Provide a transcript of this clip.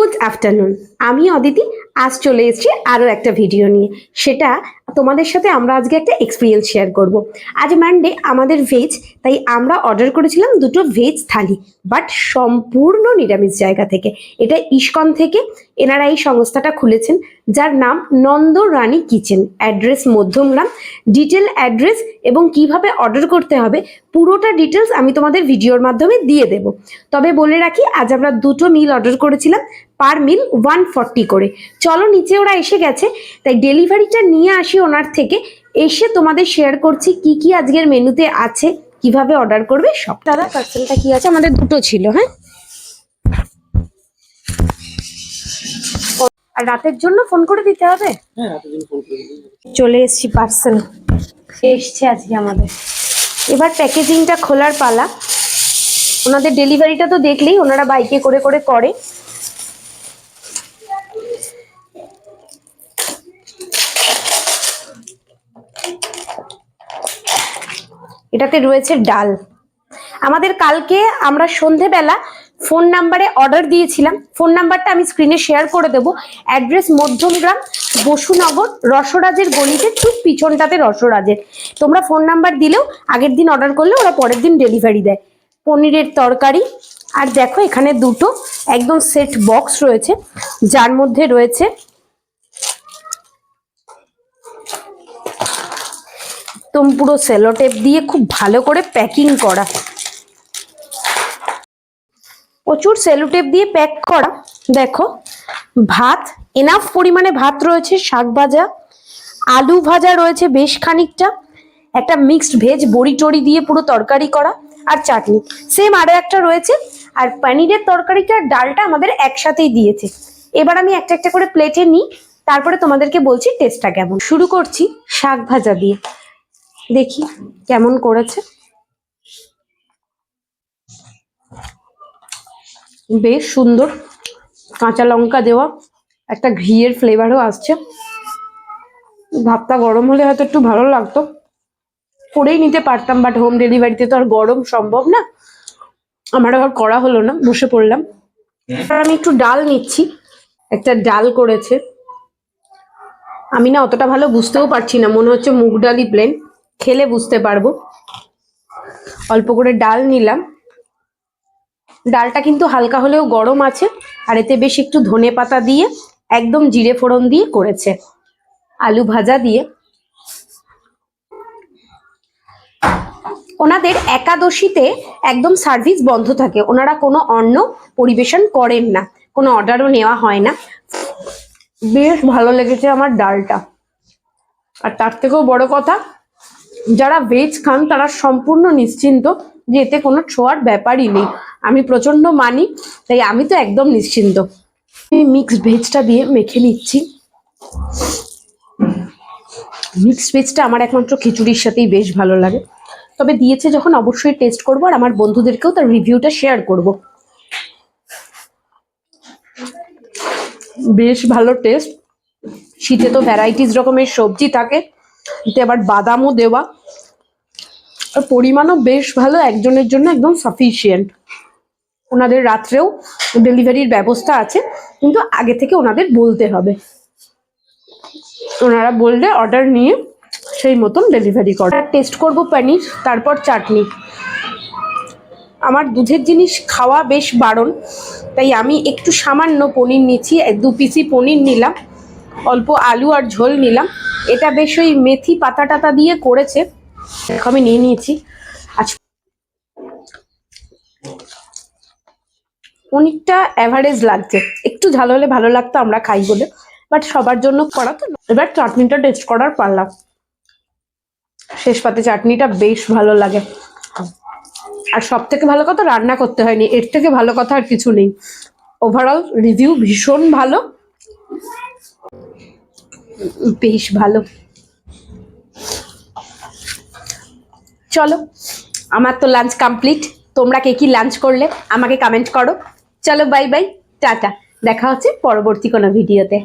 Good afternoon, আমি অদিতি আজ চলে এসেছি আরও একটা ভিডিও নিয়ে। সেটা তোমাদের সাথে আমরা আজকে একটা এক্সপিরিয়েন্স শেয়ার করব। আজ মানডে, আমাদের ভেজ, তাই আমরা অর্ডার করেছিলাম দুটো ভেজ থালি, বাট সম্পূর্ণ নিরামিষ জায়গা থেকে। এটা ইস্কন থেকে এনারা এই সংস্থাটা খুলেছেন, যার নাম Nanda Rani kitchen. Address Madhyamgram. Detail address এবং কিভাবে অর্ডার করতে হবে পুরোটা ডিটেলস আমি তোমাদের ভিডিওর মাধ্যমে দিয়ে দেব। তবে বলে রাখি, আজ আমরা দুটো মিল অর্ডার করেছিলাম, পার মিল 140 করে। চলো, নিচে ওরা এসে গেছে, তাই ডেলিভারিটা নিয়ে আসি ওনার থেকে। এসে তোমাদের শেয়ার করছি কি কি আজকের মেনুতে আছে, কিভাবে অর্ডার করবে সব। দাদা, পার্সেলটা কি আছে? আমাদের দুটো ছিল। হ্যাঁ, আর রাতের জন্য ফোন করে দিতে হবে। চলে এসছি, পার্সেল এসছে আজকে আমাদের। এবার প্যাকেজিংটা খোলার পালা। ওনাদের ডেলিভারিটা তো দেখলেই, ওনারা বাইকে করে করে করে। এটাতে রয়েছে ডাল। আমাদের কালকে আমরা সন্ধেবেলা ফোন নাম্বারে অর্ডার দিয়েছিলাম, ফোন নাম্বারটা আমি স্ক্রিনে শেয়ার করে দেবো। অ্যাড্রেস মধ্যমগ্রাম, বসুনগর, রসরাজের গলিতে ঠিক পিছনটাতে রসরাজের। তোমরা ফোন নাম্বার দিলেও আগের দিন অর্ডার করলে ওরা পরের দিন ডেলিভারি দেয়। পনিরের তরকারি, আর দেখো এখানে দুটো একদম সেট বক্স রয়েছে, যার মধ্যে রয়েছে একদম পুরো সেলোটেপ দিয়ে খুব ভালো করে প্যাকিং করা, প্রচুর সেলোটেপ দিয়ে প্যাক করা। দেখো, ভাত, এনাফ পরিমাণে ভাত রয়েছে, শাক ভাজা, আলু ভাজা রয়েছে বেশ খানিকটা, একটা মিক্সড ভেজ বড়ি টড়ি দিয়ে পুরো তরকারি করা, আর চাটনি সেম আরো একটা রয়েছে। আর পনিরের তরকারিটা, ডালটা আমাদের একসাথেই দিয়েছে। এবার আমি একটা একটা করে প্লেটে নিই, তারপরে তোমাদেরকে বলছি টেস্টটা কেমন। শুরু করছি শাক ভাজা দিয়ে, দেখি কেমন করেছে। বেশ সুন্দর, কাঁচা লঙ্কা দেওয়া, একটা ঘিয়ের ফ্লেভারও আসছে। ভাতটা গরম হলে হয়তো একটু ভালো লাগতো, করেই নিতে পারতাম, বাট হোম ডেলিভারিতে তো আর গরম সম্ভব না। আমার আবার করা হলো না, বসে পড়লাম। এবার আমি একটু ডাল নিচ্ছি। একটা ডাল করেছে, আমি না অতটা ভালো বুঝতেও পারছি না, মনে হচ্ছে মুগ ডালই প্লেন, খেলে বুঝতে পারবো। অল্প করে ডাল নিলাম। ডালটা কিন্তু হালকা হলেও গরম আছে, আর এতে বেশ একটু ধনে পাতা দিয়ে একদম জিরে ফোড়ন দিয়ে করেছে। আলু ভাজা দিয়ে। ওনাদের একাদশীতে একদম সার্ভিস বন্ধ থাকে, ওনারা কোনো অন্ন পরিবেশন করেন না, কোনো অর্ডারও নেওয়া হয় না। বেশ ভালো লেগেছে আমার ডালটা। আর তার থেকেও বড় কথা, যারা ভেজ খান তারা সম্পূর্ণ নিশ্চিন্ত যে এতে কোনো ছোঁয়ার ব্যাপারই নেই। আমি প্রচন্ড মানি, তাই আমি তো একদম নিশ্চিন্ত। মিক্সড ভেজটা দিয়ে মেখে নিচ্ছি। মিক্সড ভেজটা আমার একমাত্র খিচুড়ির সাথেই বেশ ভালো লাগে, তবে দিয়েছে যখন অবশ্যই টেস্ট করবো, আর আমার বন্ধুদেরকেও তার রিভিউটা শেয়ার করব। বেশ ভালো টেস্ট। শীতে তো ভ্যারাইটিস রকমের সবজি থাকে, এতে আবার বাদামও দেওয়া, আর পরিমাণও বেশ ভালো, একজনের জন্য একদম সাফিসিয়েন্ট। ওনাদের রাত্রেও ডেলিভারির ব্যবস্থা আছে, কিন্তু আগে থেকে ওনাদের বলতে হবে। ওনারা বললে অর্ডার নিয়ে সেই মতন ডেলিভারি করে। টেস্ট করব পনির, তারপর চাটনি। আমার দুধের জিনিস খাওয়া বেশ বারণ, তাই আমি একটু সামান্য পনির নিচ্ছি, 2 পিসই পনির নিলাম, অল্প আলু আর ঝোল নিলাম। এটা বেশ ওই মেথি পাতা টাতা দিয়ে করেছে, আমি নিয়ে নিয়েছি। আচ্ছা, পনিরটা অ্যাভারেজ লাগছে, একটু ঝাল হলে ভালো লাগতো, আমরা খাই বলে, বাট সবার জন্য করা তো। এবার চাটনিটা টেস্ট করার পারলাম। শেষ পাতে চাটনিটা বেশ ভালো লাগে। আর সব থেকে ভালো কথা, রান্না করতে হয়নি, এর থেকে ভালো কথা আর কিছু নেই। ওভারঅল রিভিউ ভীষণ ভালো, বেশ ভালো। চলো, আমার তো লাঞ্চ কমপ্লিট। তোমরা কে কি লাঞ্চ করলে আমাকে কমেন্ট করো। চলো, বাই বাই, টাটা, দেখা হচ্ছে পরবর্তী কোনো ভিডিওতে।